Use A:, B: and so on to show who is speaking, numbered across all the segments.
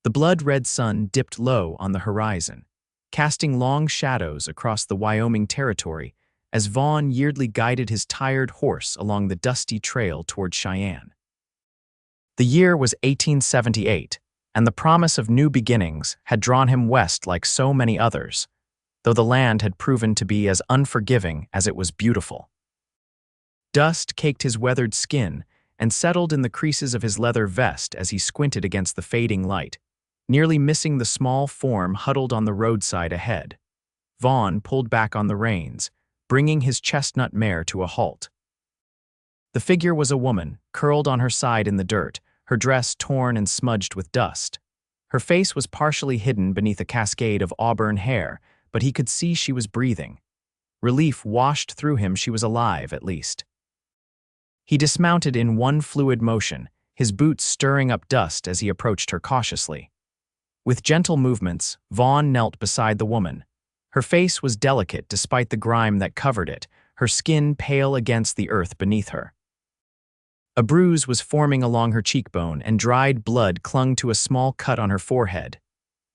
A: The blood-red sun dipped low on the horizon, casting long shadows across the Wyoming territory as Vaughn Yeardley guided his tired horse along the dusty trail toward Cheyenne. The year was 1878, and the promise of new beginnings had drawn him west like so many others, though the land had proven to be as unforgiving as it was beautiful. Dust caked his weathered skin and settled in the creases of his leather vest as he squinted against the fading light, nearly missing the small form huddled on the roadside ahead. Vaughn pulled back on the reins, bringing his chestnut mare to a halt. The figure was a woman, curled on her side in the dirt, her dress torn and smudged with dust. Her face was partially hidden beneath a cascade of auburn hair, but he could see she was breathing. Relief washed through him. She was alive, at least. He dismounted in one fluid motion, his boots stirring up dust as he approached her cautiously. With gentle movements, Vaughn knelt beside the woman. Her face was delicate despite the grime that covered it, her skin pale against the earth beneath her. A bruise was forming along her cheekbone, and dried blood clung to a small cut on her forehead.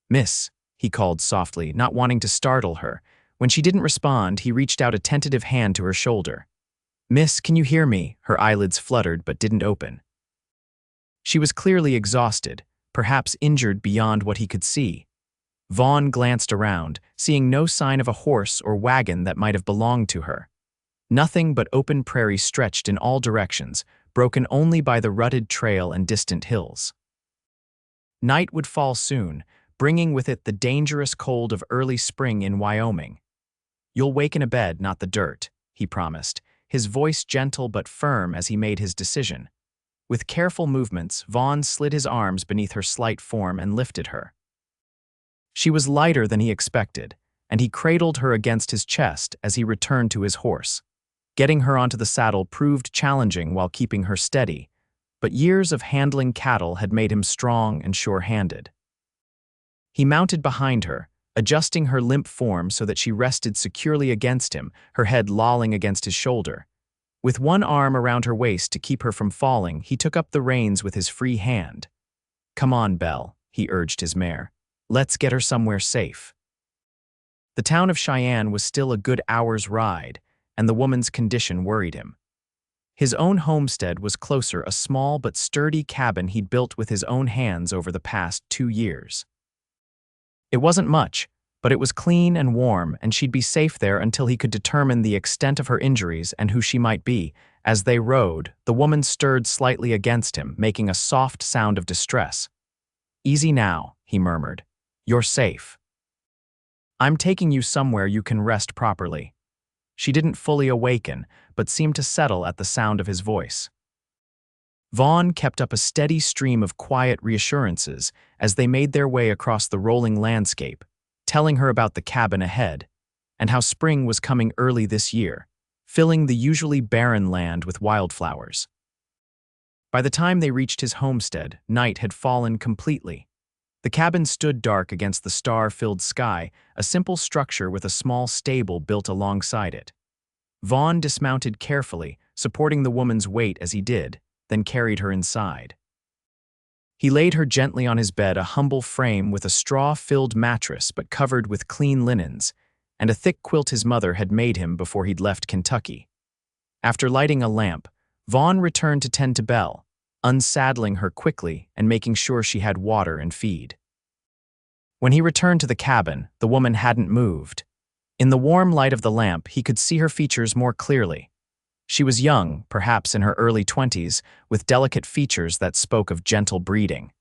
A: "Miss," he called softly, not wanting to startle her. When she didn't respond, he reached out a tentative hand to her shoulder. "Miss, can you hear me?" Her eyelids fluttered but didn't open. She was clearly exhausted, perhaps injured beyond what he could see. Vaughn glanced around, seeing no sign of a horse or wagon that might have belonged to her. Nothing but open prairie stretched in all directions, broken only by the rutted trail and distant hills. Night would fall soon, bringing with it the dangerous cold of early spring in Wyoming. "You'll wake in a bed, not the dirt," he promised, his voice gentle but firm as he made his decision. With careful movements, Vaughn slid his arms beneath her slight form and lifted her. She was lighter than he expected, and he cradled her against his chest as he returned to his horse. Getting her onto the saddle proved challenging while keeping her steady, but years of handling cattle had made him strong and sure-handed. He mounted behind her, adjusting her limp form so that she rested securely against him, her head lolling against his shoulder. With one arm around her waist to keep her from falling, he took up the reins with his free hand. "Come on, Belle," he urged his mare. "Let's get her somewhere safe." The town of Cheyenne was still a good hour's ride, and the woman's condition worried him. His own homestead was closer, a small but sturdy cabin he'd built with his own hands over the past 2 years. It wasn't much, but it was clean and warm, and she'd be safe there until he could determine the extent of her injuries and who she might be. As they rode, the woman stirred slightly against him, making a soft sound of distress. "Easy now," he murmured. "You're safe. I'm taking you somewhere you can rest properly." She didn't fully awaken, but seemed to settle at the sound of his voice. Vaughn kept up a steady stream of quiet reassurances as they made their way across the rolling landscape, telling her about the cabin ahead, and how spring was coming early this year, filling the usually barren land with wildflowers. By the time they reached his homestead, night had fallen completely. The cabin stood dark against the star-filled sky, a simple structure with a small stable built alongside it. Vaughn dismounted carefully, supporting the woman's weight as he did, then carried her inside. He laid her gently on his bed, a humble frame with a straw-filled mattress but covered with clean linens, and a thick quilt his mother had made him before he'd left Kentucky. After lighting a lamp, Vaughn returned to tend to Belle, unsaddling her quickly and making sure she had water and feed. When he returned to the cabin, the woman hadn't moved. In the warm light of the lamp, he could see her features more clearly. She was young, perhaps in her early 20s, with delicate features that spoke of gentle breeding.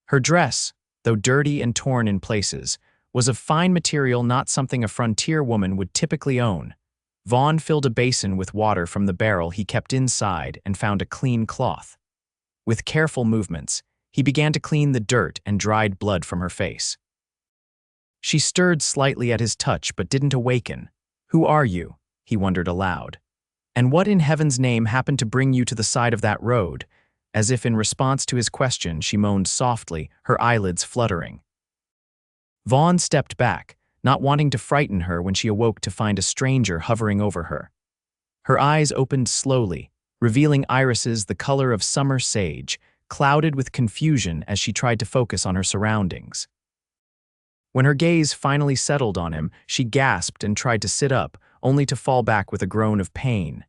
A: Her dress, though dirty and torn in places, was of fine material, not something a frontier woman would typically own. Vaughn filled a basin with water from the barrel he kept inside and found a clean cloth. With careful movements, he began to clean the dirt and dried blood from her face. She stirred slightly at his touch but didn't awaken. "Who are you?" he wondered aloud. "And what in heaven's name happened to bring you to the side of that road?" As if in response to his question, she moaned softly, her eyelids fluttering. Vaughn stepped back, not wanting to frighten her when she awoke to find a stranger hovering over her. Her eyes opened slowly, revealing irises the color of summer sage, clouded with confusion as she tried to focus on her surroundings. When her gaze finally settled on him, she gasped and tried to sit up, only to fall back with a groan of pain.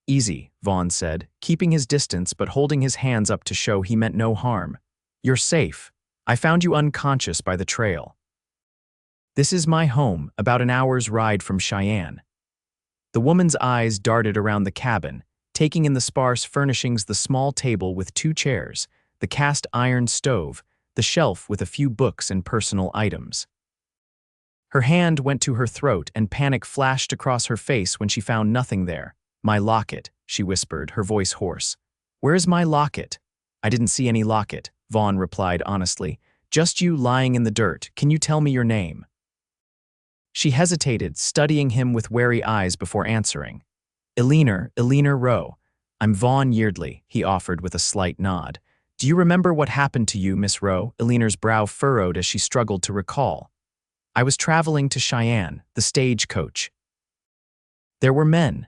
A: "Easy," Vaughn said, keeping his distance but holding his hands up to show he meant no harm. "You're safe. I found you unconscious by the trail. This is my home, about an hour's ride from Cheyenne." The woman's eyes darted around the cabin, taking in the sparse furnishings: the small table with 2 chairs, the cast iron stove, the shelf with a few books and personal items. Her hand went to her throat and panic flashed across her face when she found nothing there. "My locket," she whispered, her voice hoarse. "Where's my locket?" "I didn't see any locket," Vaughn replied honestly. "Just you lying in the dirt. Can you tell me your name?" She hesitated, studying him with wary eyes before answering. Eleanor Rowe. "I'm Vaughn Yeardley," he offered with a slight nod. "Do you remember what happened to you, Miss Rowe?" Eleanor's brow furrowed as she struggled to recall. "I was traveling to Cheyenne, the stagecoach. There were men."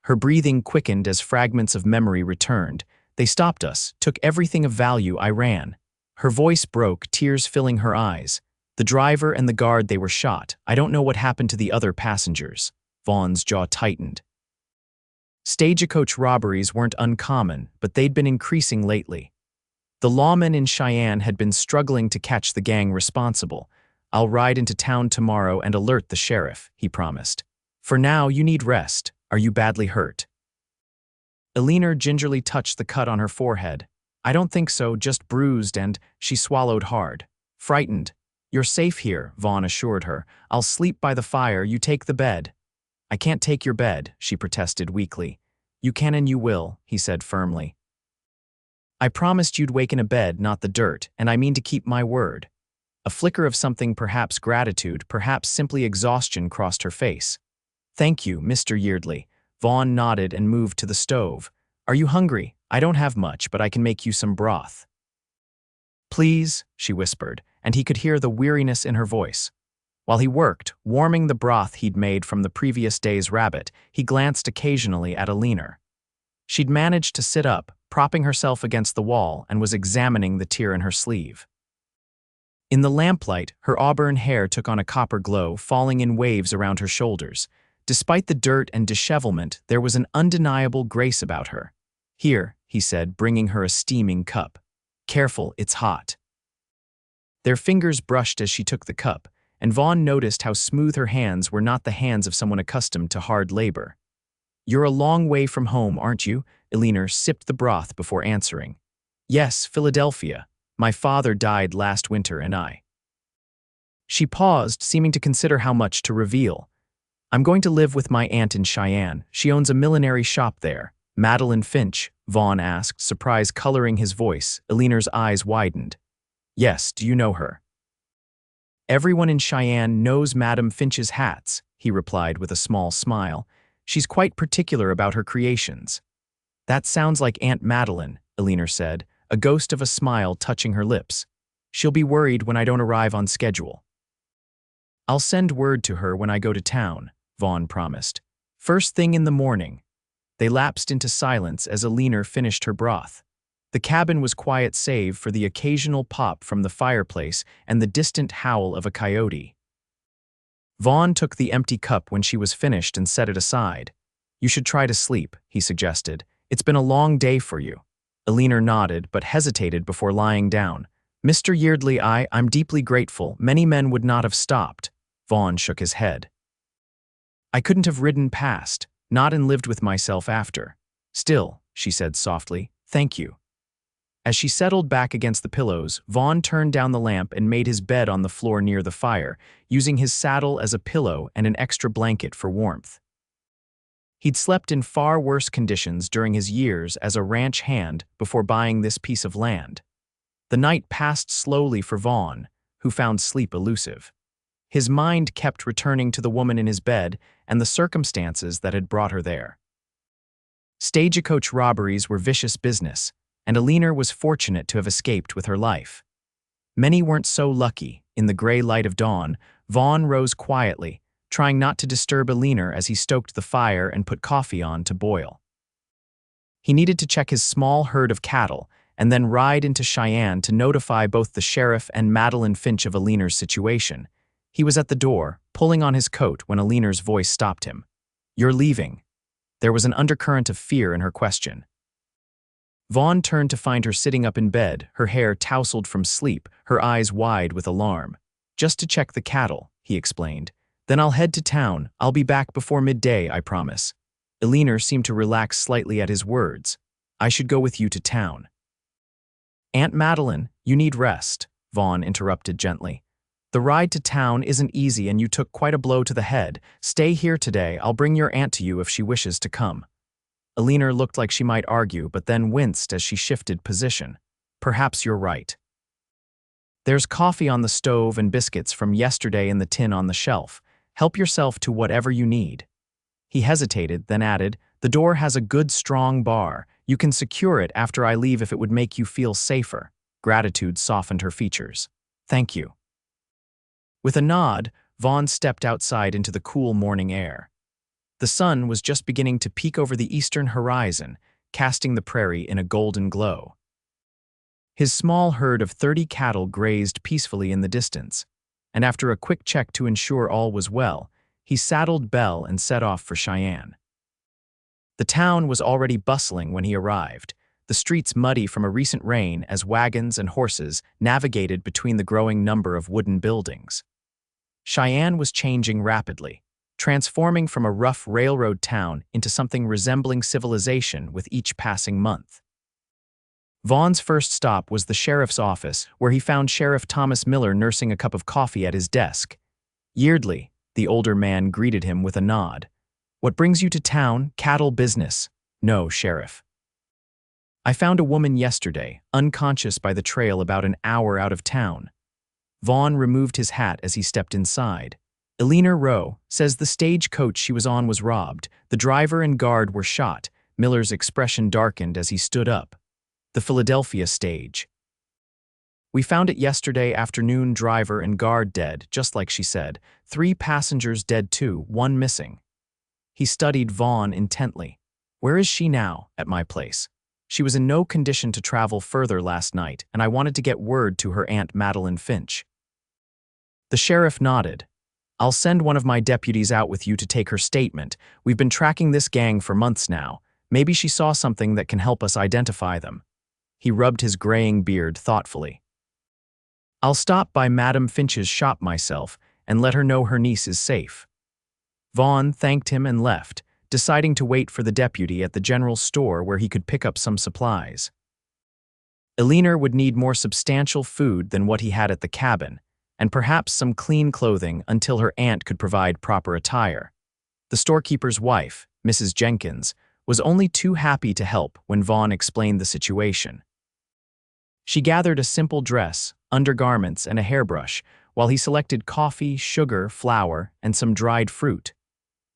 A: Her breathing quickened as fragments of memory returned. "They stopped us, took everything of value. I ran." Her voice broke, tears filling her eyes. "The driver and the guard, they were shot. I don't know what happened to the other passengers." Vaughn's jaw tightened. Stagecoach robberies weren't uncommon, but they'd been increasing lately. The lawmen in Cheyenne had been struggling to catch the gang responsible. "I'll ride into town tomorrow and alert the sheriff," he promised. "For now, you need rest. Are you badly hurt?" Eleanor gingerly touched the cut on her forehead. "I don't think so, just bruised," and she swallowed hard. Frightened. "You're safe here," Vaughn assured her. "I'll sleep by the fire, you take the bed." "I can't take your bed," she protested weakly. "You can and you will," he said firmly. "I promised you'd wake in a bed, not the dirt, and I mean to keep my word." A flicker of something, perhaps gratitude, perhaps simply exhaustion, crossed her face. "Thank you, Mr. Yeardley." Vaughn nodded and moved to the stove. "Are you hungry? I don't have much, but I can make you some broth." "Please," she whispered, and he could hear the weariness in her voice. While he worked, warming the broth he'd made from the previous day's rabbit, he glanced occasionally at Eleanor. She'd managed to sit up, propping herself against the wall, and was examining the tear in her sleeve. In the lamplight, her auburn hair took on a copper glow, falling in waves around her shoulders. Despite the dirt and dishevelment, there was an undeniable grace about her. "Here," he said, bringing her a steaming cup. "Careful, it's hot." Their fingers brushed as she took the cup, and Vaughn noticed how smooth her hands were, not the hands of someone accustomed to hard labor. "You're a long way from home, aren't you?" Eleanor sipped the broth before answering. "Yes, Philadelphia. My father died last winter and I." She paused, seeming to consider how much to reveal. "I'm going to live with my aunt in Cheyenne. She owns a millinery shop there." "Madeline Finch?" Vaughn asked, surprise coloring his voice. Eleanor's eyes widened. "Yes, do you know her?" "Everyone in Cheyenne knows Madame Finch's hats," he replied with a small smile. "She's quite particular about her creations." "That sounds like Aunt Madeline," Eleanor said, a ghost of a smile touching her lips. "She'll be worried when I don't arrive on schedule." "I'll send word to her when I go to town," Vaughn promised. "First thing in the morning." They lapsed into silence as Eleanor finished her broth. The cabin was quiet save for the occasional pop from the fireplace and the distant howl of a coyote. Vaughn took the empty cup when she was finished and set it aside. "You should try to sleep," he suggested. "It's been a long day for you." Eleanor nodded but hesitated before lying down. "Mr. Yeardley, I'm deeply grateful. Many men would not have stopped." Vaughn shook his head. "I couldn't have ridden past, not and lived with myself after." "Still," she said softly, "thank you." As she settled back against the pillows, Vaughn turned down the lamp and made his bed on the floor near the fire, using his saddle as a pillow and an extra blanket for warmth. He'd slept in far worse conditions during his years as a ranch hand before buying this piece of land. The night passed slowly for Vaughn, who found sleep elusive. His mind kept returning to the woman in his bed and the circumstances that had brought her there. Stagecoach robberies were vicious business, and Eleanor was fortunate to have escaped with her life. Many weren't so lucky. In the gray light of dawn, Vaughn rose quietly, trying not to disturb Eleanor as he stoked the fire and put coffee on to boil. He needed to check his small herd of cattle, and then ride into Cheyenne to notify both the sheriff and Madeline Finch of Eleanor's situation. He was at the door, pulling on his coat when Eleanor's voice stopped him. "You're leaving." There was an undercurrent of fear in her question. Vaughn turned to find her sitting up in bed, her hair tousled from sleep, her eyes wide with alarm. "Just to check the cattle," he explained. "Then I'll head to town. I'll be back before midday, I promise." Eleanor seemed to relax slightly at his words. "I should go with you to town." "Aunt Madeline, you need rest," Vaughn interrupted gently. "The ride to town isn't easy and you took quite a blow to the head. Stay here today. I'll bring your aunt to you if she wishes to come." Eleanor looked like she might argue, but then winced as she shifted position. "Perhaps you're right. There's coffee on the stove and biscuits from yesterday in the tin on the shelf. Help yourself to whatever you need." He hesitated, then added, "The door has a good strong bar. You can secure it after I leave if it would make you feel safer." Gratitude softened her features. "Thank you." With a nod, Vaughn stepped outside into the cool morning air. The sun was just beginning to peek over the eastern horizon, casting the prairie in a golden glow. His small herd of 30 cattle grazed peacefully in the distance, and after a quick check to ensure all was well, he saddled Belle and set off for Cheyenne. The town was already bustling when he arrived, the streets muddy from a recent rain as wagons and horses navigated between the growing number of wooden buildings. Cheyenne was changing rapidly, transforming from a rough railroad town into something resembling civilization with each passing month. Vaughn's first stop was the sheriff's office, where he found Sheriff Thomas Miller nursing a cup of coffee at his desk. "Yeardley," the older man greeted him with a nod. "What brings you to town? Cattle business?" "No, Sheriff. I found a woman yesterday, unconscious by the trail about an hour out of town." Vaughn removed his hat as he stepped inside. "Eleanor Rowe says the stagecoach she was on was robbed. The driver and guard were shot." Miller's expression darkened as he stood up. "The Philadelphia stage. We found it yesterday afternoon, driver and guard dead, just like she said. 3 passengers dead too, 1 missing." He studied Vaughn intently. "Where is she now?" "At my place. She was in no condition to travel further last night, and I wanted to get word to her Aunt Madeline Finch." The sheriff nodded. "I'll send one of my deputies out with you to take her statement. We've been tracking this gang for months now. Maybe she saw something that can help us identify them." He rubbed his graying beard thoughtfully. "I'll stop by Madame Finch's shop myself and let her know her niece is safe." Vaughn thanked him and left, deciding to wait for the deputy at the general store where he could pick up some supplies. Eleanor would need more substantial food than what he had at the cabin, and perhaps some clean clothing until her aunt could provide proper attire. The storekeeper's wife, Mrs. Jenkins, was only too happy to help when Vaughn explained the situation. She gathered a simple dress, undergarments, and a hairbrush, while he selected coffee, sugar, flour, and some dried fruit.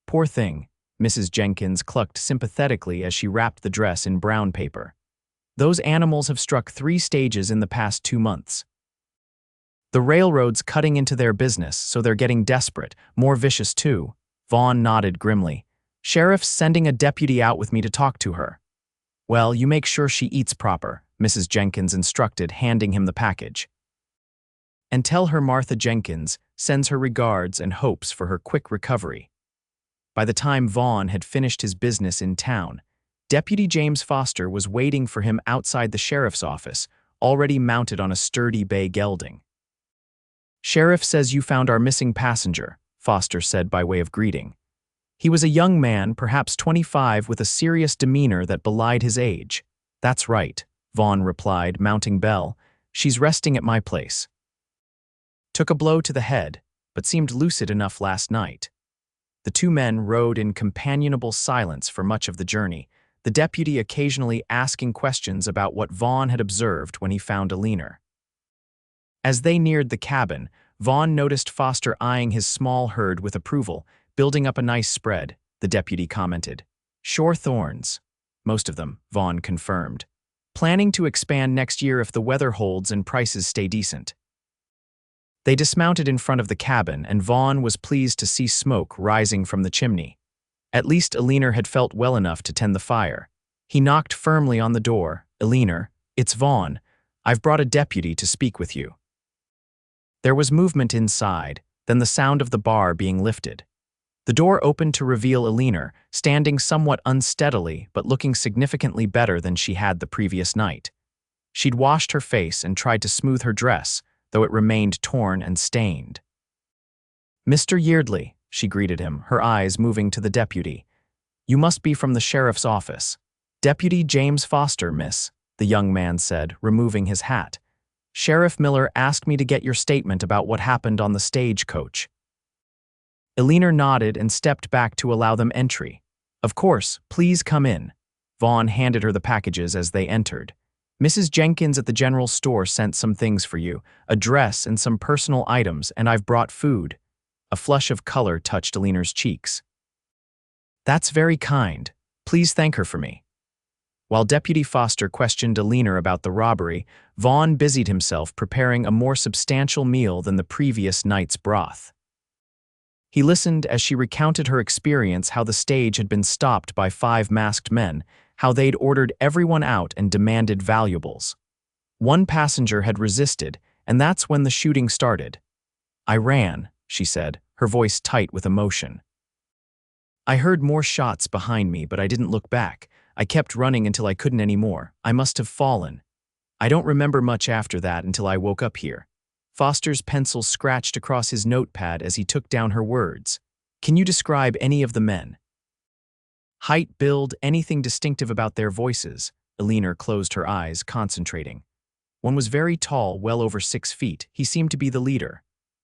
A: "Poor thing," Mrs. Jenkins clucked sympathetically as she wrapped the dress in brown paper. "Those animals have struck 3 stages in the past 2 months. The railroad's cutting into their business, so they're getting desperate, more vicious too." Vaughn nodded grimly. "Sheriff's sending a deputy out with me to talk to her." "Well, you make sure she eats proper," Mrs. Jenkins instructed, handing him the package. "And tell her Martha Jenkins sends her regards and hopes for her quick recovery." By the time Vaughn had finished his business in town, Deputy James Foster was waiting for him outside the sheriff's office, already mounted on a sturdy bay gelding. "Sheriff says you found our missing passenger," Foster said by way of greeting. He was a young man, perhaps 25, with a serious demeanor that belied his age. "That's right," Vaughn replied, mounting Belle. "She's resting at my place. Took a blow to the head, but seemed lucid enough last night." The 2 men rode in companionable silence for much of the journey, the deputy occasionally asking questions about what Vaughn had observed when he found Eleanor. As they neared the cabin, Vaughn noticed Foster eyeing his small herd with approval. "Building up a nice spread," the deputy commented. "Sure thorns." "Most of them," Vaughn confirmed. "Planning to expand next year if the weather holds and prices stay decent." They dismounted in front of the cabin, and Vaughn was pleased to see smoke rising from the chimney. At least Eleanor had felt well enough to tend the fire. He knocked firmly on the door. "Eleanor, It's Vaughn. I've brought a deputy to speak with you. There was movement inside, then the sound of the bar being lifted. The door opened to reveal Eleanor, standing somewhat unsteadily but looking significantly better than she had the previous night. She'd washed her face and tried to smooth her dress, though it remained torn and stained. "Mr. Yeardley," she greeted him, her eyes moving to the deputy. "You must be from the sheriff's office." "Deputy James Foster, miss," the young man said, removing his hat. "Sheriff Miller asked me to get your statement about what happened on the stagecoach." Eleanor nodded and stepped back to allow them entry. "Of course, please come in." Vaughn handed her the packages as they entered. "Mrs. Jenkins at the general store sent some things for you, a dress and some personal items, and I've brought food." A flush of color touched Eleanor's cheeks. "That's very kind. Please thank her for me." While Deputy Foster questioned Eleanor about the robbery, Vaughn busied himself preparing a more substantial meal than the previous night's broth. He listened as she recounted her experience, how the stage had been stopped by 5 masked men, how they'd ordered everyone out and demanded valuables. One passenger had resisted, and that's when the shooting started. "I ran," she said, her voice tight with emotion. "I heard more shots behind me, but I didn't look back. I kept running until I couldn't anymore. I must have fallen. I don't remember much after that until I woke up here." Foster's pencil scratched across his notepad as he took down her words. "Can you describe any of the men?" "Height, build, anything distinctive about their voices?" Eleanor closed her eyes, concentrating. "One was very tall, well over 6 feet. He seemed to be the leader.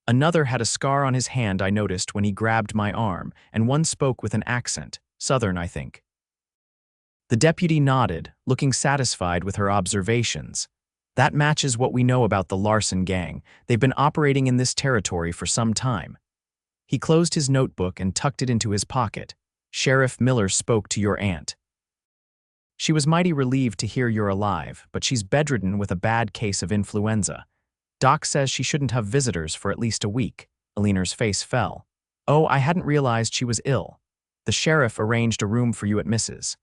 A: Another had a scar on his hand I noticed when he grabbed my arm, and one spoke with an accent, Southern, I think." The deputy nodded, looking satisfied with her observations. "That matches what we know about the Larson gang. They've been operating in this territory for some time." He closed his notebook and tucked it into his pocket. "Sheriff Miller spoke to your aunt. She was mighty relieved to hear you're alive, but she's bedridden with a bad case of influenza. Doc says she shouldn't have visitors for at least a week." Eleanor's face fell. "Oh, I hadn't realized she was ill. The sheriff arranged a room for you at Mrs.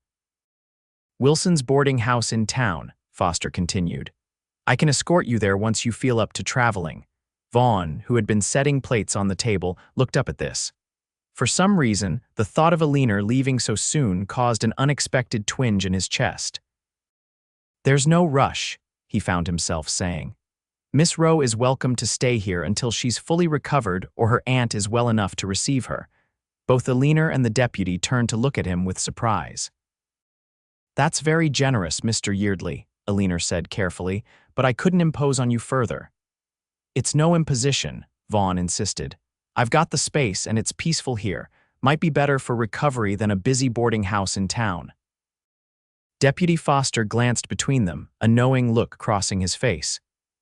A: Wilson's boarding house in town," Foster continued. "I can escort you there once you feel up to traveling." Vaughn, who had been setting plates on the table, looked up at this. For some reason, the thought of Eleanor leaving so soon caused an unexpected twinge in his chest. "There's no rush," he found himself saying. "Miss Rowe is welcome to stay here until she's fully recovered or her aunt is well enough to receive her." Both Eleanor and the deputy turned to look at him with surprise. "That's very generous, Mr. Yeardley," Eleanor said carefully, "but I couldn't impose on you further." "It's no imposition," Vaughn insisted. "I've got the space and it's peaceful here. Might be better for recovery than a busy boarding house in town." Deputy Foster glanced between them, a knowing look crossing his face.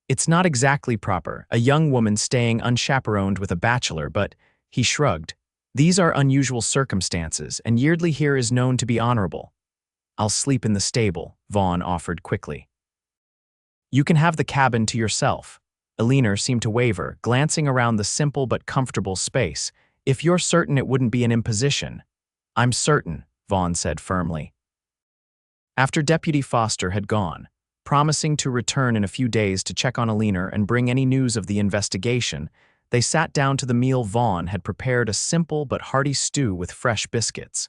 A: "It's not exactly proper, a young woman staying unchaperoned with a bachelor, but," he shrugged, "these are unusual circumstances, and Yeardley here is known to be honorable." "I'll sleep in the stable," Vaughn offered quickly. "You can have the cabin to yourself." Eleanor seemed to waver, glancing around the simple but comfortable space. "If you're certain it wouldn't be an imposition." "I'm certain," Vaughn said firmly. After Deputy Foster had gone, promising to return in a few days to check on Eleanor and bring any news of the investigation, they sat down to the meal. Vaughn had prepared a simple but hearty stew with fresh biscuits.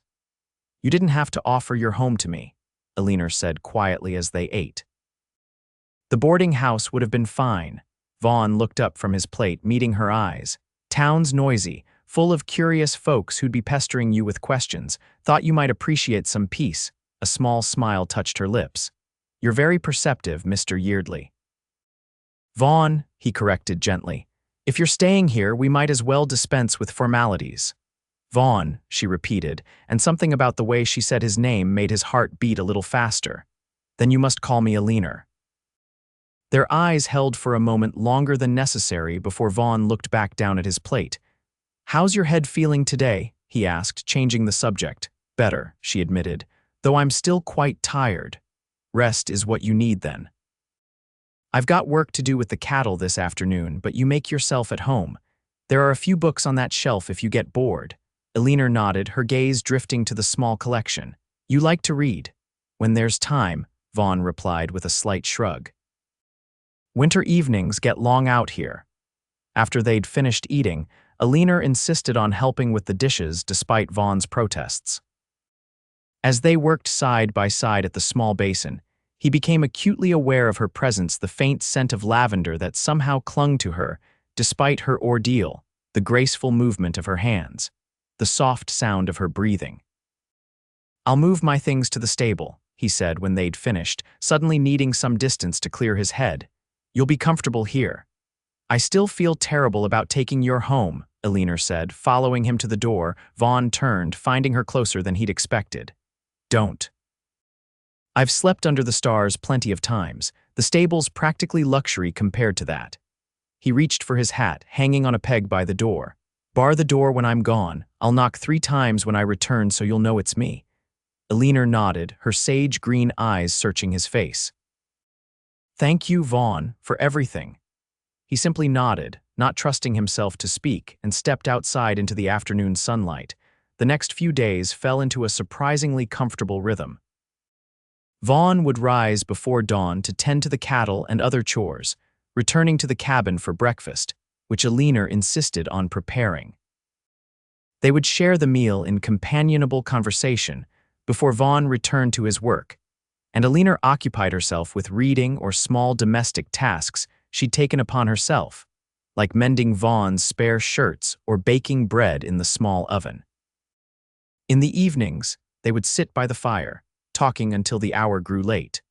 A: "You didn't have to offer your home to me," Eleanor said quietly as they ate. "The boarding house would have been fine." Vaughn looked up from his plate, meeting her eyes. "Town's noisy, full of curious folks who'd be pestering you with questions. Thought you might appreciate some peace." A small smile touched her lips. "You're very perceptive, Mr. Yeardley." "Vaughn," he corrected gently. "If you're staying here, we might as well dispense with formalities." "Vaughn," she repeated, and something about the way she said his name made his heart beat a little faster. "Then you must call me Eleanor." Their eyes held for a moment longer than necessary before Vaughn looked back down at his plate. "How's your head feeling today?" he asked, changing the subject. "Better," she admitted, "though I'm still quite tired." "Rest is what you need then." "I've got work to do with the cattle this afternoon, but you make yourself at home. There are a few books on that shelf if you get bored." Eleanor nodded, her gaze drifting to the small collection. "You like to read." "When there's time," Vaughn replied with a slight shrug. Winter evenings get long out here. After they'd finished eating, Eleanor insisted on helping with the dishes despite Vaughn's protests. As they worked side by side at the small basin, he became acutely aware of her presence, the faint scent of lavender that somehow clung to her, despite her ordeal, the graceful movement of her hands, the soft sound of her breathing. "I'll move my things to the stable," he said when they'd finished, suddenly needing some distance to clear his head. "You'll be comfortable here." "I still feel terrible about taking your home," Eleanor said, following him to the door. Vaughn turned, finding her closer than he'd expected. "Don't. I've slept under the stars plenty of times. The stable's practically luxury compared to that." He reached for his hat, hanging on a peg by the door. "Bar the door when I'm gone. I'll knock 3 times when I return so you'll know it's me." Eleanor nodded, her sage-green eyes searching his face. "Thank you, Vaughn, for everything." He simply nodded, not trusting himself to speak, and stepped outside into the afternoon sunlight. The next few days fell into a surprisingly comfortable rhythm. Vaughn would rise before dawn to tend to the cattle and other chores, returning to the cabin for breakfast, which Eleanor insisted on preparing. They would share the meal in companionable conversation before Vaughn returned to his work, and Eleanor occupied herself with reading or small domestic tasks she'd taken upon herself, like mending Vaughn's spare shirts or baking bread in the small oven. In the evenings, they would sit by the fire, talking until the hour grew late.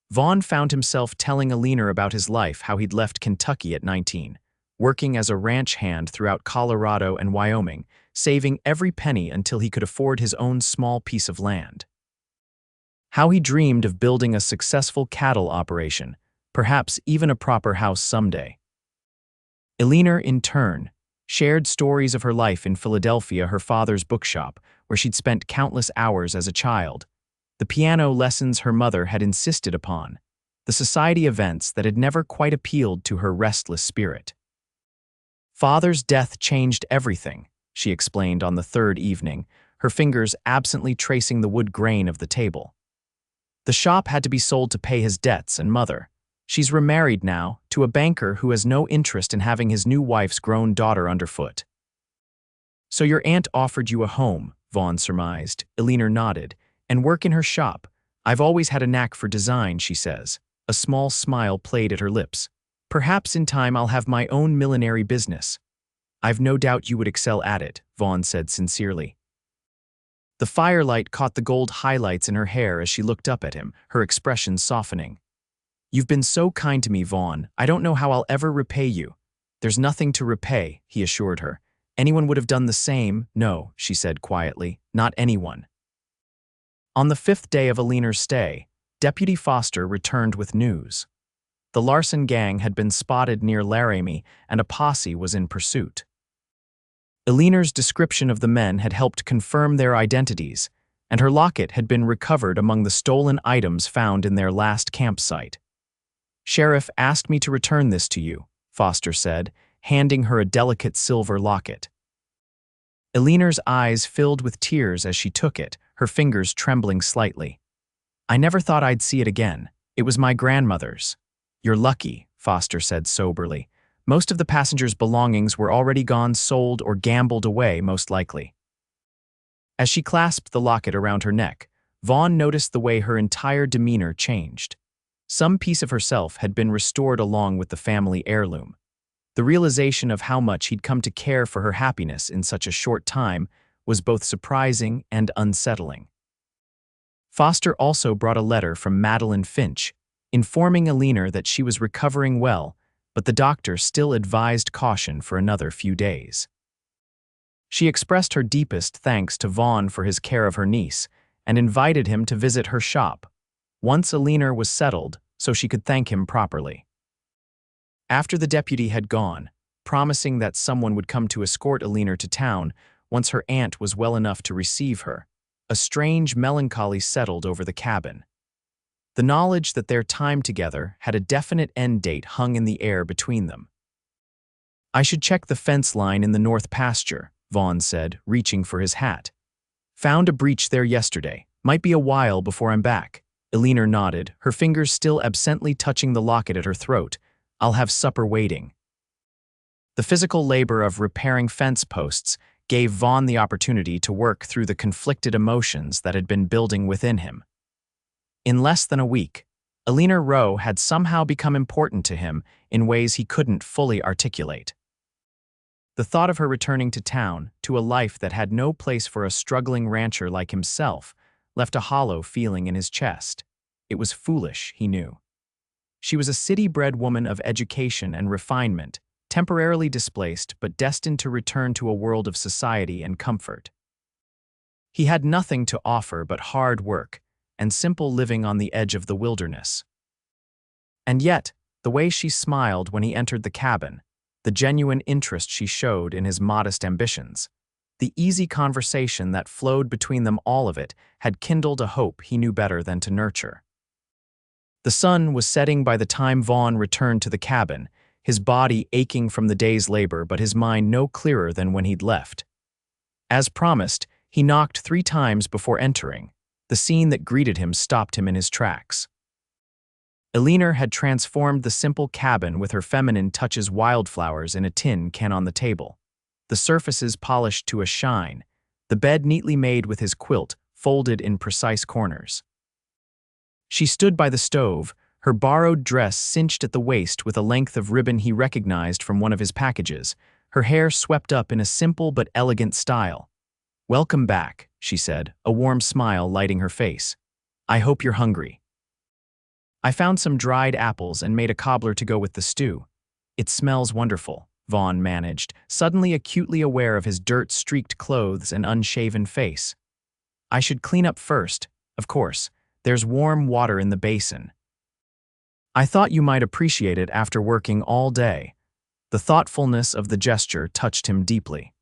A: Vaughn found himself telling Eleanor about his life, how he'd left Kentucky at 19, working as a ranch hand throughout Colorado and Wyoming, saving every penny until he could afford his own small piece of land. How he dreamed of building a successful cattle operation, perhaps even a proper house someday. Eleanor, in turn, shared stories of her life in Philadelphia, her father's bookshop, where she'd spent countless hours as a child, the piano lessons her mother had insisted upon, the society events that had never quite appealed to her restless spirit. "Father's death changed everything," she explained on the 3rd evening, her fingers absently tracing the wood grain of the table. "The shop had to be sold to pay his debts, and Mother, she's remarried now to a banker who has no interest in having his new wife's grown daughter underfoot." "So your aunt offered you a home," Vaughn surmised. Eleanor nodded. "And work in her shop. I've always had a knack for design," she says. A small smile played at her lips. "Perhaps in time I'll have my own millinery business." "I've no doubt you would excel at it," Vaughn said sincerely. The firelight caught the gold highlights in her hair as she looked up at him, her expression softening. "You've been so kind to me, Vaughn. I don't know how I'll ever repay you." "There's nothing to repay," he assured her. "Anyone would have done the same." "No," she said quietly, "not anyone." On the 5th day of Eleanor's stay, Deputy Foster returned with news. The Larson gang had been spotted near Laramie, and a posse was in pursuit. Eleanor's description of the men had helped confirm their identities, and her locket had been recovered among the stolen items found in their last campsite. "Sheriff asked me to return this to you," Foster said, handing her a delicate silver locket. Eleanor's eyes filled with tears as she took it, her fingers trembling slightly. "I never thought I'd see it again. It was my grandmother's." "You're lucky," Foster said soberly. "Most of the passengers' belongings were already gone, sold, or gambled away, most likely." As she clasped the locket around her neck, Vaughn noticed the way her entire demeanor changed. Some piece of herself had been restored along with the family heirloom. The realization of how much he'd come to care for her happiness in such a short time was both surprising and unsettling. Foster also brought a letter from Madeline Finch, informing Eleanor that she was recovering well, but the doctor still advised caution for another few days. She expressed her deepest thanks to Vaughn for his care of her niece and invited him to visit her shop, once Eleanor was settled so she could thank him properly. After the deputy had gone, promising that someone would come to escort Eleanor to town once her aunt was well enough to receive her, a strange melancholy settled over the cabin. The knowledge that their time together had a definite end date hung in the air between them. "I should check the fence line in the north pasture," Vaughn said, reaching for his hat. "Found a breach there yesterday. Might be a while before I'm back." Eleanor nodded, her fingers still absently touching the locket at her throat. "I'll have supper waiting." The physical labor of repairing fence posts gave Vaughn the opportunity to work through the conflicted emotions that had been building within him. In less than a week, Eleanor Rowe had somehow become important to him in ways he couldn't fully articulate. The thought of her returning to town, to a life that had no place for a struggling rancher like himself, left a hollow feeling in his chest. It was foolish, he knew. She was a city-bred woman of education and refinement, temporarily displaced but destined to return to a world of society and comfort. He had nothing to offer but hard work and simple living on the edge of the wilderness. And yet, the way she smiled when he entered the cabin, the genuine interest she showed in his modest ambitions, the easy conversation that flowed between them, all of it had kindled a hope he knew better than to nurture. The sun was setting by the time Vaughn returned to the cabin, his body aching from the day's labor but his mind no clearer than when he'd left. As promised, he knocked 3 times before entering. The scene that greeted him stopped him in his tracks. Eleanor had transformed the simple cabin with her feminine touches, wildflowers in a tin can on the table, the surfaces polished to a shine, the bed neatly made with his quilt folded in precise corners. She stood by the stove, her borrowed dress cinched at the waist with a length of ribbon he recognized from one of his packages, her hair swept up in a simple but elegant style. "Welcome back," she said, a warm smile lighting her face. "I hope you're hungry." "I found some dried apples and made a cobbler to go with the stew. It smells wonderful," Vaughn managed, suddenly acutely aware of his dirt-streaked clothes and unshaven face. "I should clean up first, of course. There's warm water in the basin. I thought you might appreciate it after working all day." The thoughtfulness of the gesture touched him deeply.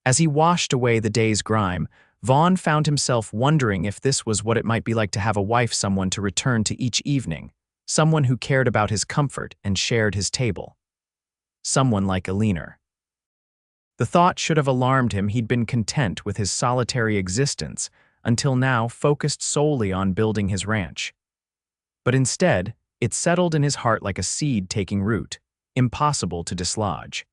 A: As he washed away the day's grime, Vaughn found himself wondering if this was what it might be like to have a wife, someone to return to each evening, someone who cared about his comfort and shared his table. Someone like Eleanor. The thought should have alarmed him. He'd been content with his solitary existence until now, focused solely on building his ranch. But instead, it settled in his heart like a seed taking root, impossible to dislodge.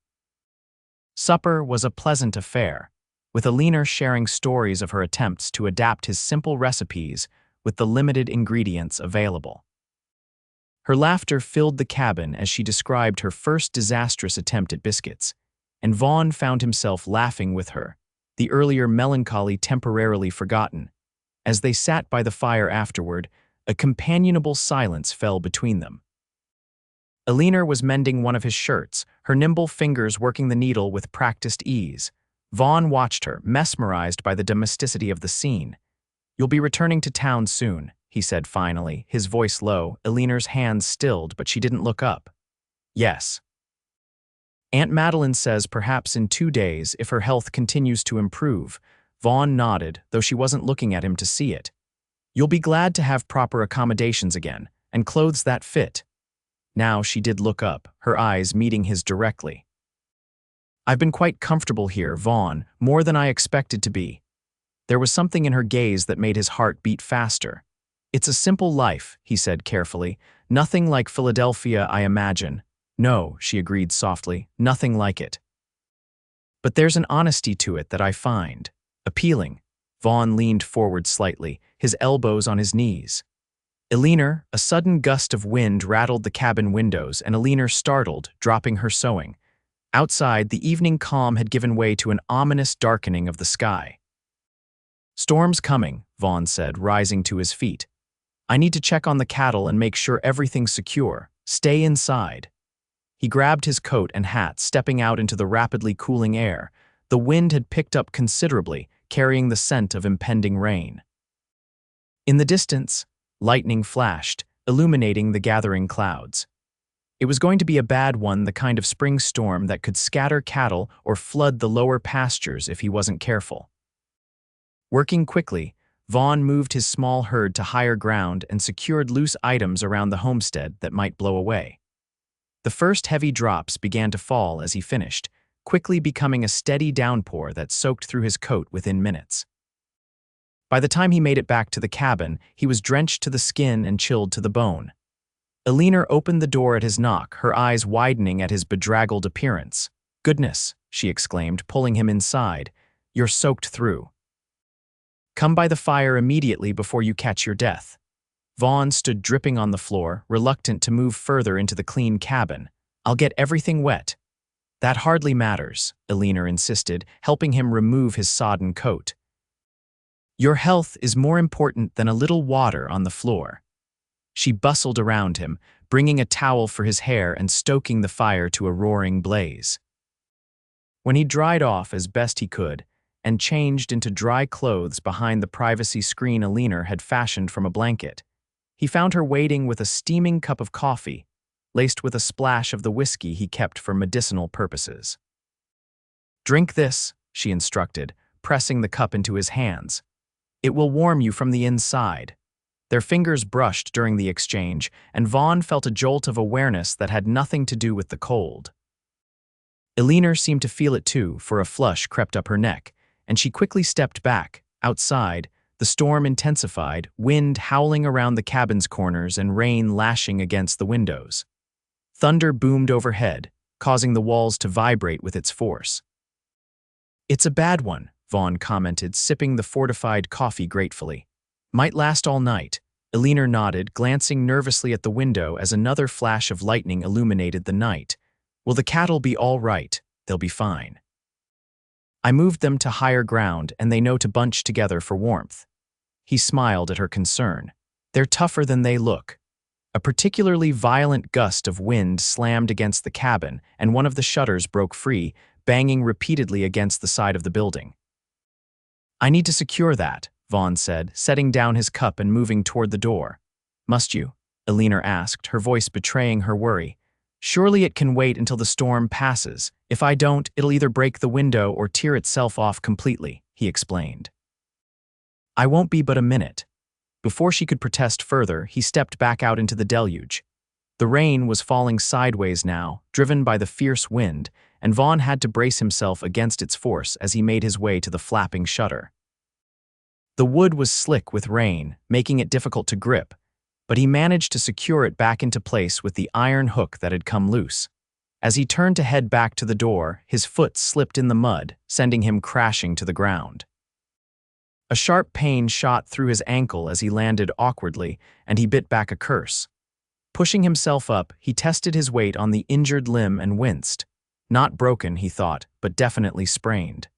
A: Supper was a pleasant affair, with Eleanor sharing stories of her attempts to adapt his simple recipes with the limited ingredients available. Her laughter filled the cabin as she described her first disastrous attempt at biscuits, and Vaughn found himself laughing with her, the earlier melancholy temporarily forgotten. As they sat by the fire afterward, a companionable silence fell between them. Eleanor was mending one of his shirts, her nimble fingers working the needle with practiced ease. Vaughn watched her, mesmerized by the domesticity of the scene. "You'll be returning to town soon," he said finally, his voice low. Eleanor's hands stilled, but she didn't look up. "Yes. Aunt Madeline says perhaps in 2 days if her health continues to improve." Vaughn nodded, though she wasn't looking at him to see it. "You'll be glad to have proper accommodations again, and clothes that fit." Now she did look up, her eyes meeting his directly. "I've been quite comfortable here, Vaughn, more than I expected to be." There was something in her gaze that made his heart beat faster. "It's a simple life," he said carefully. "Nothing like Philadelphia, I imagine." "No," she agreed softly, "nothing like it. But there's an honesty to it that I find appealing." Vaughn leaned forward slightly, his elbows on his knees. "Eleanor," a sudden gust of wind rattled the cabin windows, and Eleanor startled, dropping her sewing. Outside, the evening calm had given way to an ominous darkening of the sky. "Storm's coming," Vaughn said, rising to his feet. "I need to check on the cattle and make sure everything's secure. Stay inside." He grabbed his coat and hat, stepping out into the rapidly cooling air. The wind had picked up considerably, carrying the scent of impending rain. In the distance, lightning flashed, illuminating the gathering clouds. It was going to be a bad one, the kind of spring storm that could scatter cattle or flood the lower pastures if he wasn't careful. Working quickly, Vaughn moved his small herd to higher ground and secured loose items around the homestead that might blow away. The first heavy drops began to fall as he finished, quickly becoming a steady downpour that soaked through his coat within minutes. By the time he made it back to the cabin, he was drenched to the skin and chilled to the bone. Eleanor opened the door at his knock, her eyes widening at his bedraggled appearance. "Goodness," she exclaimed, pulling him inside. "You're soaked through. Come by the fire immediately before you catch your death." Vaughn stood dripping on the floor, reluctant to move further into the clean cabin. "I'll get everything wet." "That hardly matters," Eleanor insisted, helping him remove his sodden coat. "Your health is more important than a little water on the floor." She bustled around him, bringing a towel for his hair and stoking the fire to a roaring blaze. When he dried off as best he could and changed into dry clothes behind the privacy screen Eleanor had fashioned from a blanket, he found her waiting with a steaming cup of coffee, laced with a splash of the whiskey he kept for medicinal purposes. "Drink this," she instructed, pressing the cup into his hands. "It will warm you from the inside." Their fingers brushed during the exchange, and Vaughn felt a jolt of awareness that had nothing to do with the cold. Eleanor seemed to feel it too, for a flush crept up her neck, and she quickly stepped back. Outside, the storm intensified, wind howling around the cabin's corners and rain lashing against the windows. Thunder boomed overhead, causing the walls to vibrate with its force. "It's a bad one," Vaughn commented, sipping the fortified coffee gratefully. "Might last all night." Eleanor nodded, glancing nervously at the window as another flash of lightning illuminated the night. "Will the cattle be all right? They'll be fine. I moved them to higher ground, and they know to bunch together for warmth." He smiled at her concern. "They're tougher than they look." A particularly violent gust of wind slammed against the cabin, and one of the shutters broke free, banging repeatedly against the side of the building. "I need to secure that," Vaughn said, setting down his cup and moving toward the door. "Must you?" Eleanor asked, her voice betraying her worry. "Surely it can wait until the storm passes. If I don't, it'll either break the window or tear itself off completely," he explained. "I won't be but a minute." Before she could protest further, he stepped back out into the deluge. The rain was falling sideways now, driven by the fierce wind, and Vaughn had to brace himself against its force as he made his way to the flapping shutter. The wood was slick with rain, making it difficult to grip, but he managed to secure it back into place with the iron hook that had come loose. As he turned to head back to the door, his foot slipped in the mud, sending him crashing to the ground. A sharp pain shot through his ankle as he landed awkwardly, and he bit back a curse. Pushing himself up, he tested his weight on the injured limb and winced. Not broken, he thought, but definitely sprained.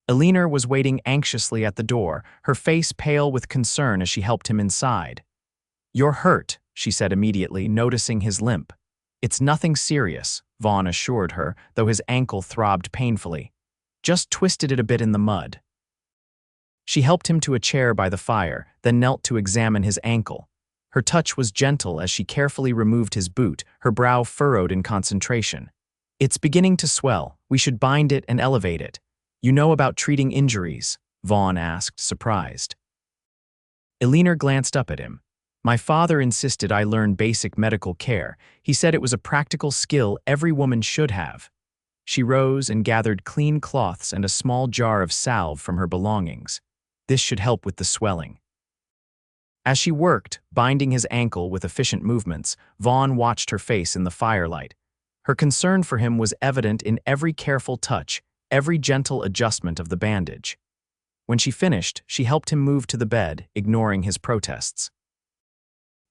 A: Eleanor was waiting anxiously at the door, her face pale with concern as she helped him inside. "You're hurt," she said immediately, noticing his limp. "It's nothing serious," Vaughn assured her, though his ankle throbbed painfully. "Just twisted it a bit in the mud." She helped him to a chair by the fire, then knelt to examine his ankle. Her touch was gentle as she carefully removed his boot, her brow furrowed in concentration. "It's beginning to swell. We should bind it and elevate it." "You know about treating injuries?" Vaughn asked, surprised. Eleanor glanced up at him. "My father insisted I learn basic medical care. He said it was a practical skill every woman should have." She rose and gathered clean cloths and a small jar of salve from her belongings. "This should help with the swelling." As she worked, binding his ankle with efficient movements, Vaughn watched her face in the firelight. Her concern for him was evident in every careful touch, every gentle adjustment of the bandage. When she finished, she helped him move to the bed, ignoring his protests.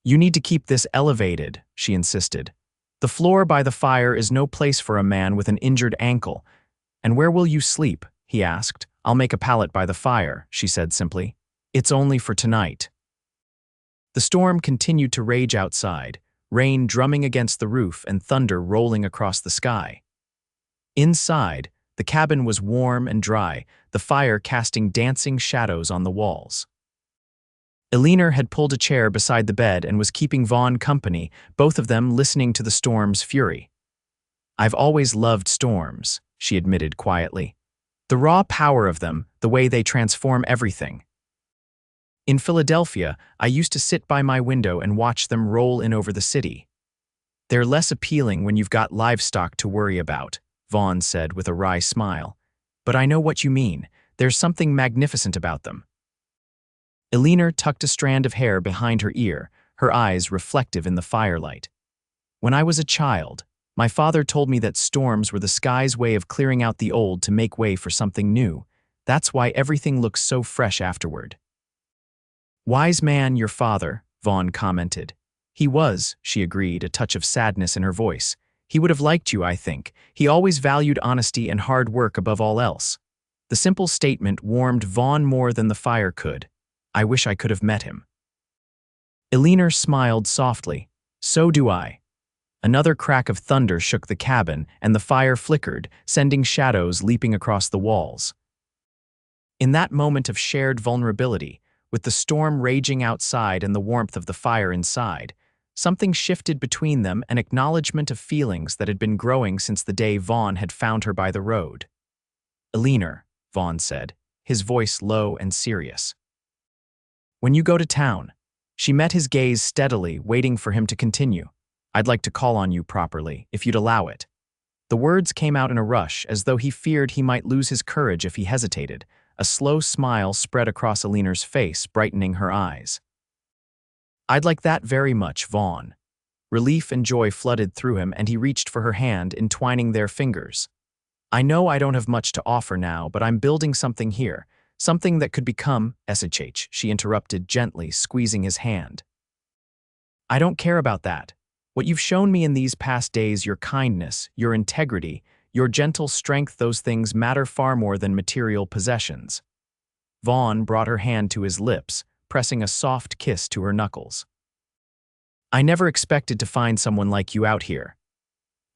A: "You need to keep this elevated," she insisted. "The floor by the fire is no place for a man with an injured ankle." "And where will you sleep?" he asked. "I'll make a pallet by the fire," she said simply. "It's only for tonight." The storm continued to rage outside, rain drumming against the roof and thunder rolling across the sky. Inside, the cabin was warm and dry, the fire casting dancing shadows on the walls. Eleanor had pulled a chair beside the bed and was keeping Vaughn company, both of them listening to the storm's fury. "I've always loved storms," she admitted quietly. "The raw power of them, the way they transform everything. In Philadelphia, I used to sit by my window and watch them roll in over the city. They're less appealing when you've got livestock to worry about," Vaughn said with a wry smile. "But I know what you mean. There's something magnificent about them." Eleanor tucked a strand of hair behind her ear, her eyes reflective in the firelight. When I was a child, my father told me that storms were the sky's way of clearing out the old to make way for something new. That's why everything looks so fresh afterward. Wise man, your father, Vaughn commented. He was, she agreed, a touch of sadness in her voice. He would have liked you, I think. He always valued honesty and hard work above all else. The simple statement warmed Vaughn more than the fire could. I wish I could have met him. Eleanor smiled softly. So do I. Another crack of thunder shook the cabin, and the fire flickered, sending shadows leaping across the walls. In that moment of shared vulnerability, with the storm raging outside and the warmth of the fire inside, something shifted between them, an acknowledgement of feelings that had been growing since the day Vaughn had found her by the road. Eleanor, Vaughn said, his voice low and serious. When you go to town, she met his gaze steadily, waiting for him to continue. I'd like to call on you properly, if you'd allow it. The words came out in a rush, as though he feared he might lose his courage if he hesitated. A slow smile spread across Eleanor's face, brightening her eyes. I'd like that very much, Vaughn. Relief and joy flooded through him, and he reached for her hand, entwining their fingers. I know I don't have much to offer now, but I'm building something here, something that could become SHH, she interrupted gently, squeezing his hand. I don't care about that. What you've shown me in these past days, your kindness, your integrity, your gentle strength, those things matter far more than material possessions. Vaughn brought her hand to his lips, pressing a soft kiss to her knuckles. I never expected to find someone like you out here.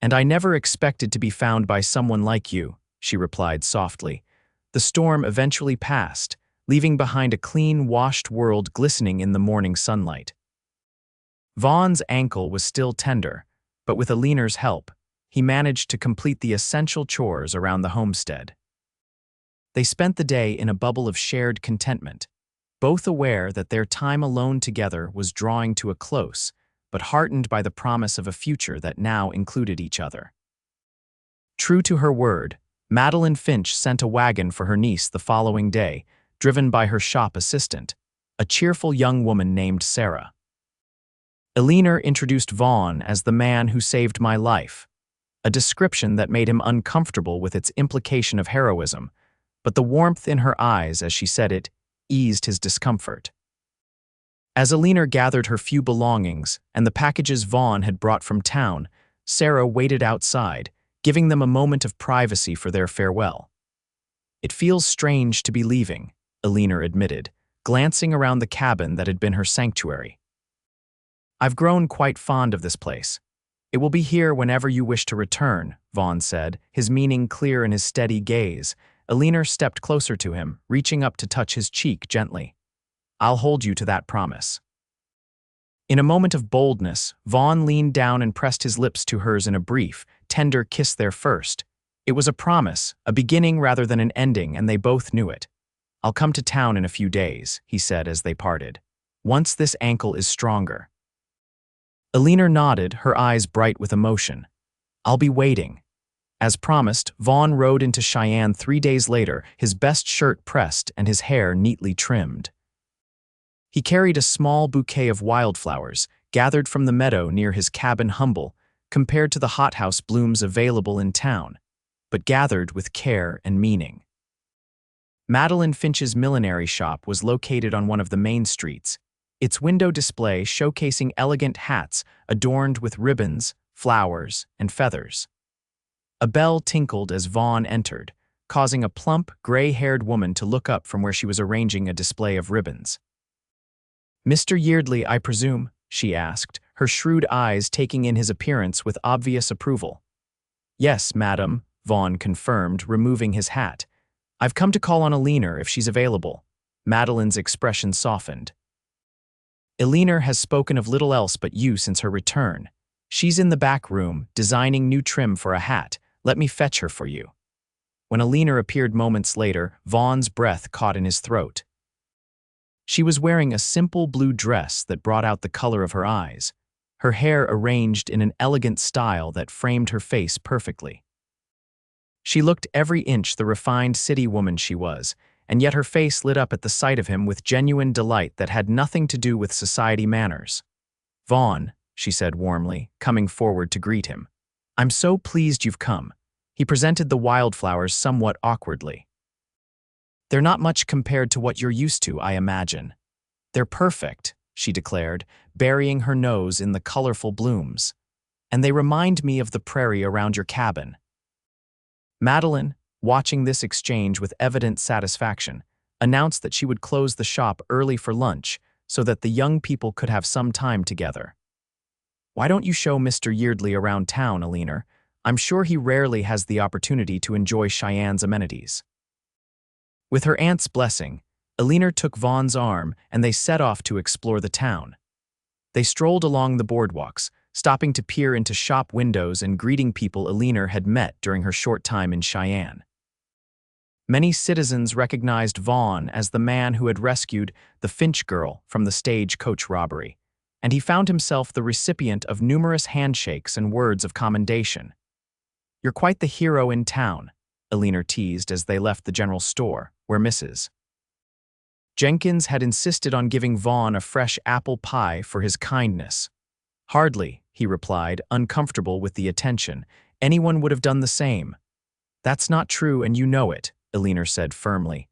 A: And I never expected to be found by someone like you, she replied softly. The storm eventually passed, leaving behind a clean, washed world glistening in the morning sunlight. Vaughn's ankle was still tender, but with Eleanor's help, he managed to complete the essential chores around the homestead. They spent the day in a bubble of shared contentment, both aware that their time alone together was drawing to a close, but heartened by the promise of a future that now included each other. True to her word, Madeline Finch sent a wagon for her niece the following day, driven by her shop assistant, a cheerful young woman named Sarah. Eleanor introduced Vaughn as the man who saved my life, a description that made him uncomfortable with its implication of heroism, but the warmth in her eyes as she said it eased his discomfort. As Eleanor gathered her few belongings and the packages Vaughn had brought from town, Sarah waited outside, giving them a moment of privacy for their farewell. It feels strange to be leaving, Eleanor admitted, glancing around the cabin that had been her sanctuary. I've grown quite fond of this place. It will be here whenever you wish to return, Vaughn said, his meaning clear in his steady gaze. Eleanor stepped closer to him, reaching up to touch his cheek gently. I'll hold you to that promise. In a moment of boldness, Vaughn leaned down and pressed his lips to hers in a brief, tender kiss there first. It was a promise, a beginning rather than an ending, and they both knew it. I'll come to town in a few days, he said as they parted. Once this ankle is stronger. Eleanor nodded, her eyes bright with emotion. I'll be waiting. As promised, Vaughn rode into Cheyenne 3 days later, his best shirt pressed and his hair neatly trimmed. He carried a small bouquet of wildflowers, gathered from the meadow near his cabin, humble, compared to the hothouse blooms available in town, but gathered with care and meaning. Madeline Finch's millinery shop was located on one of the main streets, its window display showcasing elegant hats adorned with ribbons, flowers, and feathers. A bell tinkled as Vaughn entered, causing a plump, gray-haired woman to look up from where she was arranging a display of ribbons. Mr. Yeardley, I presume, she asked, her shrewd eyes taking in his appearance with obvious approval. Yes, madam, Vaughn confirmed, removing his hat. I've come to call on Eleanor if she's available. Madeline's expression softened. Eleanor has spoken of little else but you since her return. She's in the back room, designing new trim for a hat. Let me fetch her for you. When Eleanor appeared moments later, Vaughn's breath caught in his throat. She was wearing a simple blue dress that brought out the color of her eyes, her hair arranged in an elegant style that framed her face perfectly. She looked every inch the refined city woman she was, and yet her face lit up at the sight of him with genuine delight that had nothing to do with society manners. "Vaughn," she said warmly, coming forward to greet him. "I'm so pleased you've come." He presented the wildflowers somewhat awkwardly. "They're not much compared to what you're used to, I imagine." "They're perfect," she declared, burying her nose in the colorful blooms. "And they remind me of the prairie around your cabin." Madeline, watching this exchange with evident satisfaction, announced that she would close the shop early for lunch so that the young people could have some time together. "Why don't you show Mr. Yeardley around town, Eleanor? I'm sure he rarely has the opportunity to enjoy Cheyenne's amenities." With her aunt's blessing, Eleanor took Vaughn's arm and they set off to explore the town. They strolled along the boardwalks, stopping to peer into shop windows and greeting people Eleanor had met during her short time in Cheyenne. Many citizens recognized Vaughn as the man who had rescued the Finch girl from the stagecoach robbery, and he found himself the recipient of numerous handshakes and words of commendation. "You're quite the hero in town," Eleanor teased as they left the general store, where Mrs. Jenkins had insisted on giving Vaughn a fresh apple pie for his kindness. "Hardly," he replied, uncomfortable with the attention. "Anyone would have done the same." "That's not true, and you know it," Eleanor said firmly.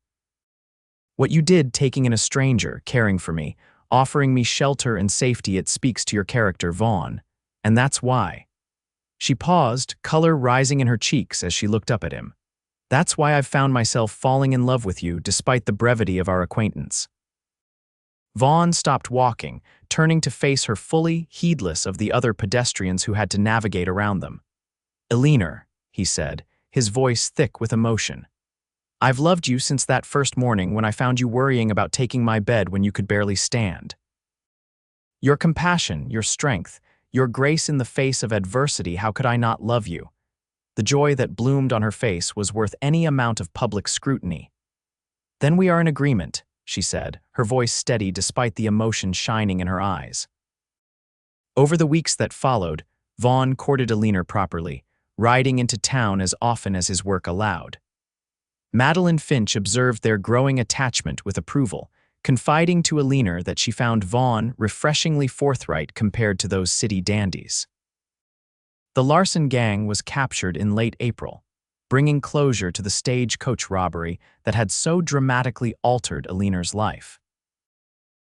A: "What you did taking in a stranger, caring for me, offering me shelter and safety, it speaks to your character, Vaughn. And that's why." She paused, color rising in her cheeks as she looked up at him. "That's why I've found myself falling in love with you despite the brevity of our acquaintance." Vaughn stopped walking, turning to face her fully, heedless of the other pedestrians who had to navigate around them. "Eleanor," he said, his voice thick with emotion. "I've loved you since that first morning when I found you worrying about taking my bed when you could barely stand. Your compassion, your strength, your grace in the face of adversity, how could I not love you?" The joy that bloomed on her face was worth any amount of public scrutiny. "Then we are in agreement," she said, her voice steady despite the emotion shining in her eyes. Over the weeks that followed, Vaughn courted Eleanor properly, riding into town as often as his work allowed. Madeline Finch observed their growing attachment with approval, confiding to Eleanor that she found Vaughn refreshingly forthright compared to those city dandies. The Larson gang was captured in late April, bringing closure to the stagecoach robbery that had so dramatically altered Eleanor's life.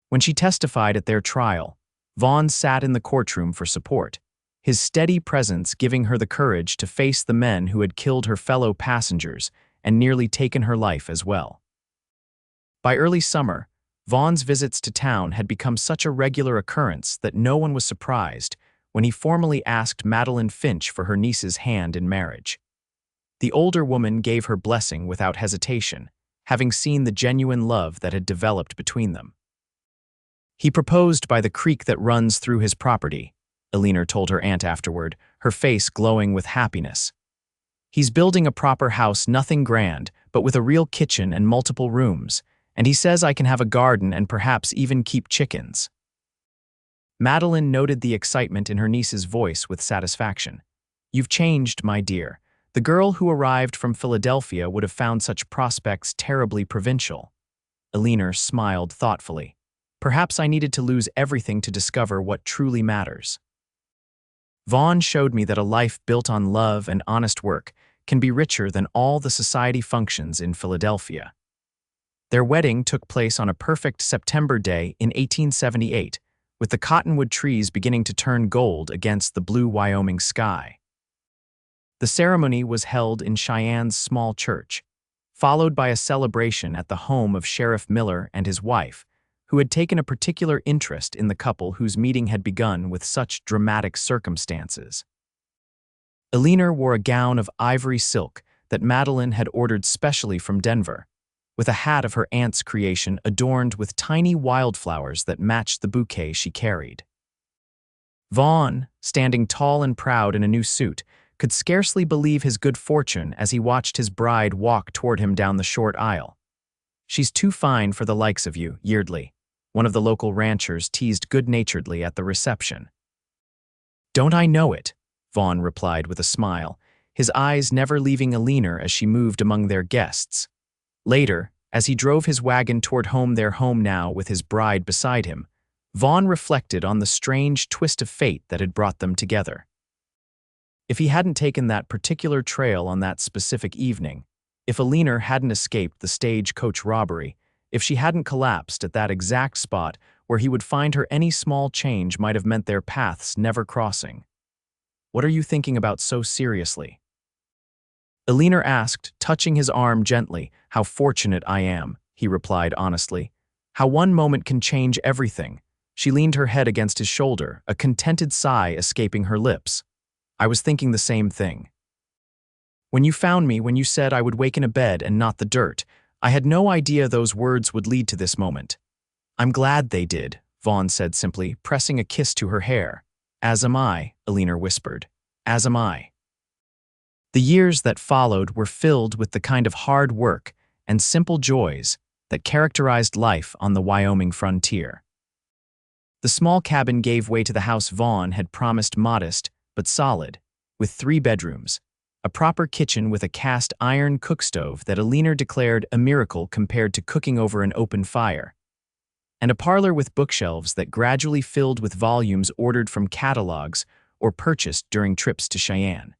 A: When she testified at their trial, Vaughn sat in the courtroom for support, his steady presence giving her the courage to face the men who had killed her fellow passengers and nearly taken her life as well. By early summer, Vaughn's visits to town had become such a regular occurrence that no one was surprised when he formally asked Madeline Finch for her niece's hand in marriage. The older woman gave her blessing without hesitation, having seen the genuine love that had developed between them. "He proposed by the creek that runs through his property," Eleanor told her aunt afterward, her face glowing with happiness. "He's building a proper house, nothing grand, but with a real kitchen and multiple rooms, and he says I can have a garden and perhaps even keep chickens." Madeline noted the excitement in her niece's voice with satisfaction. "You've changed, my dear. The girl who arrived from Philadelphia would have found such prospects terribly provincial." Eleanor smiled thoughtfully. "Perhaps I needed to lose everything to discover what truly matters. Vaughn showed me that a life built on love and honest work can be richer than all the society functions in Philadelphia." Their wedding took place on a perfect September day in 1878, with the cottonwood trees beginning to turn gold against the blue Wyoming sky. The ceremony was held in Cheyenne's small church, followed by a celebration at the home of Sheriff Miller and his wife, who had taken a particular interest in the couple whose meeting had begun with such dramatic circumstances. Eleanor wore a gown of ivory silk that Madeline had ordered specially from Denver, with a hat of her aunt's creation adorned with tiny wildflowers that matched the bouquet she carried. Vaughn, standing tall and proud in a new suit, could scarcely believe his good fortune as he watched his bride walk toward him down the short aisle. "She's too fine for the likes of you, Yeardley," one of the local ranchers teased good-naturedly at the reception. "Don't I know it?" Vaughn replied with a smile, his eyes never leaving Eleanor as she moved among their guests. Later, As he drove his wagon toward their home now with his bride beside him, Vaughn reflected on the strange twist of fate that had brought them together. If he hadn't taken that particular trail on that specific evening, if Eleanor hadn't escaped the stagecoach robbery, if she hadn't collapsed at that exact spot where he would find her, any small change might have meant their paths never crossing. "What are you thinking about so seriously?" Eleanor asked, touching his arm gently. "How fortunate I am," he replied honestly. "How one moment can change everything." She leaned her head against his shoulder, a contented sigh escaping her lips. "I was thinking the same thing. When you found me, when you said I would wake in a bed and not the dirt, I had no idea those words would lead to this moment." "I'm glad they did," Vaughn said simply, pressing a kiss to her hair. "As am I," Eleanor whispered. "As am I." The years that followed were filled with the kind of hard work and simple joys that characterized life on the Wyoming frontier. The small cabin gave way to the house Vaughn had promised, modest but solid, with 3 bedrooms, a proper kitchen with a cast iron cookstove that Eleanor declared a miracle compared to cooking over an open fire, and a parlor with bookshelves that gradually filled with volumes ordered from catalogs or purchased during trips to Cheyenne.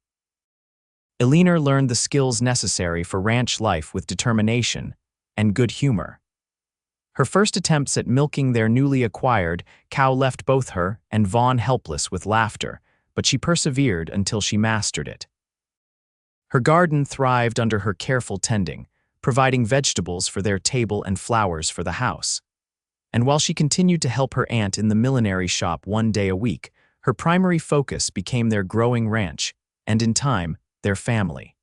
A: Eleanor learned the skills necessary for ranch life with determination and good humor. Her first attempts at milking their newly acquired cow left both her and Vaughn helpless with laughter, but she persevered until she mastered it. Her garden thrived under her careful tending, providing vegetables for their table and flowers for the house. And while she continued to help her aunt in the millinery shop 1 day a week, her primary focus became their growing ranch, and in time, their family.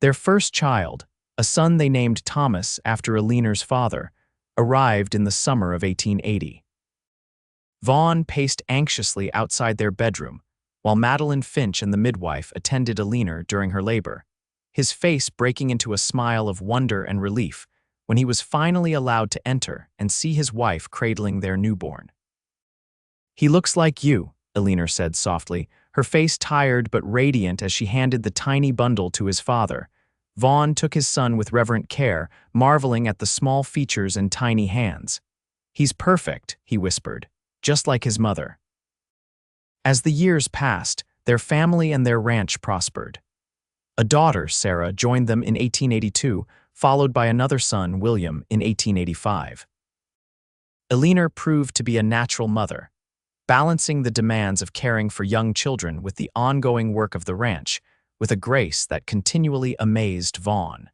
A: Their first child, a son they named Thomas after Eleanor's father, arrived in the summer of 1880. Vaughn paced anxiously outside their bedroom, while Madeline Finch and the midwife attended Eleanor during her labor, his face breaking into a smile of wonder and relief when he was finally allowed to enter and see his wife cradling their newborn. "He looks like you," Eleanor said softly, her face tired but radiant as she handed the tiny bundle to his father. Vaughn took his son with reverent care, marveling at the small features and tiny hands. "He's perfect," he whispered, "just like his mother." As the years passed, their family and their ranch prospered. A daughter, Sarah, joined them in 1882, followed by another son, William, in 1885. Eleanor proved to be a natural mother, balancing the demands of caring for young children with the ongoing work of the ranch, with a grace that continually amazed Vaughn.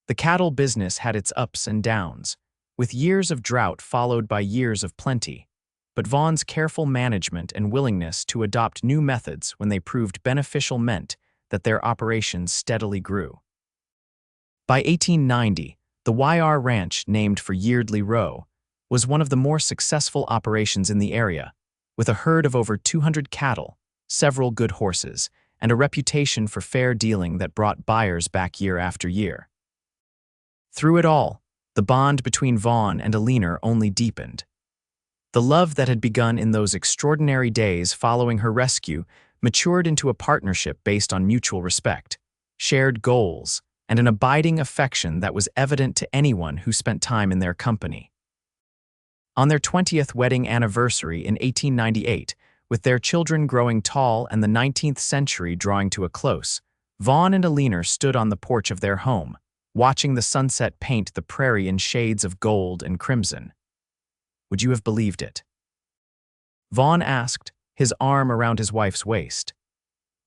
A: The cattle business had its ups and downs, with years of drought followed by years of plenty, but Vaughn's careful management and willingness to adopt new methods when they proved beneficial meant that their operations steadily grew. By 1890, the YR Ranch, named for Yeardley Rowe, was one of the more successful operations in the area, with a herd of over 200 cattle, several good horses, and a reputation for fair dealing that brought buyers back year after year. Through it all, the bond between Vaughn and Eleanor only deepened. The love that had begun in those extraordinary days following her rescue matured into a partnership based on mutual respect, shared goals, and an abiding affection that was evident to anyone who spent time in their company. On their 20th wedding anniversary in 1898, with their children growing tall and the 19th century drawing to a close, Vaughn and Eleanor stood on the porch of their home, watching the sunset paint the prairie in shades of gold and crimson. "Would you have believed it?" Vaughn asked, his arm around his wife's waist.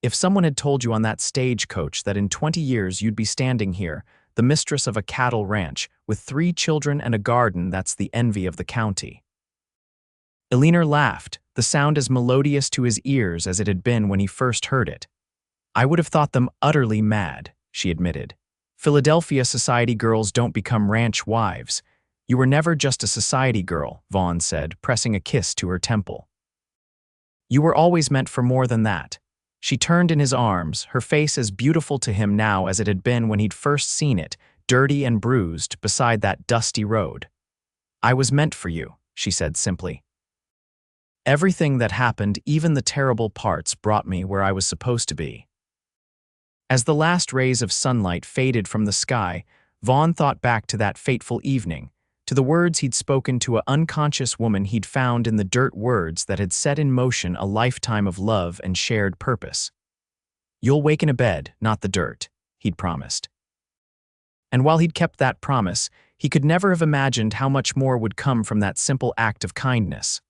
A: "If someone had told you on that stagecoach that in 20 years you'd be standing here, the mistress of a cattle ranch, with 3 children and a garden that's the envy of the county?" Eleanor laughed, the sound as melodious to his ears as it had been when he first heard it. "I would have thought them utterly mad," she admitted. "Philadelphia society girls don't become ranch wives." "You were never just a society girl," Vaughn said, pressing a kiss to her temple. "You were always meant for more than that." She turned in his arms, her face as beautiful to him now as it had been when he'd first seen it, dirty and bruised, beside that dusty road. "I was meant for you," she said simply. "Everything that happened, even the terrible parts, brought me where I was supposed to be." As the last rays of sunlight faded from the sky, Vaughn thought back to that fateful evening, to the words he'd spoken to an unconscious woman he'd found in the dirt, words that had set in motion a lifetime of love and shared purpose. "You'll wake in a bed, not the dirt," he'd promised. And while he'd kept that promise, he could never have imagined how much more would come from that simple act of kindness.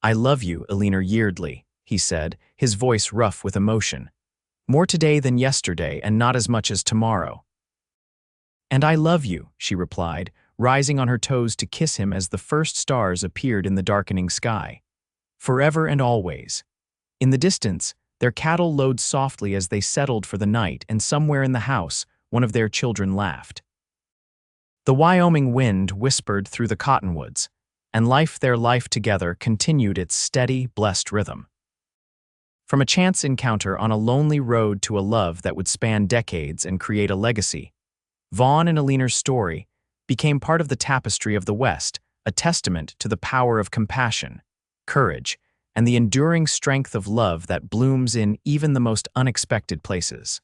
A: "I love you, Eleanor Yeardley," he said, his voice rough with emotion. "More today than yesterday, and not as much as tomorrow." "And I love you," she replied, rising on her toes to kiss him as the first stars appeared in the darkening sky. "Forever and always." In the distance, their cattle lowed softly as they settled for the night, and somewhere in the house, one of their children laughed. The Wyoming wind whispered through the cottonwoods, and their life together continued its steady, blessed rhythm. From a chance encounter on a lonely road to a love that would span decades and create a legacy, Vaughn and Eleanor's story became part of the tapestry of the West, a testament to the power of compassion, courage, and the enduring strength of love that blooms in even the most unexpected places.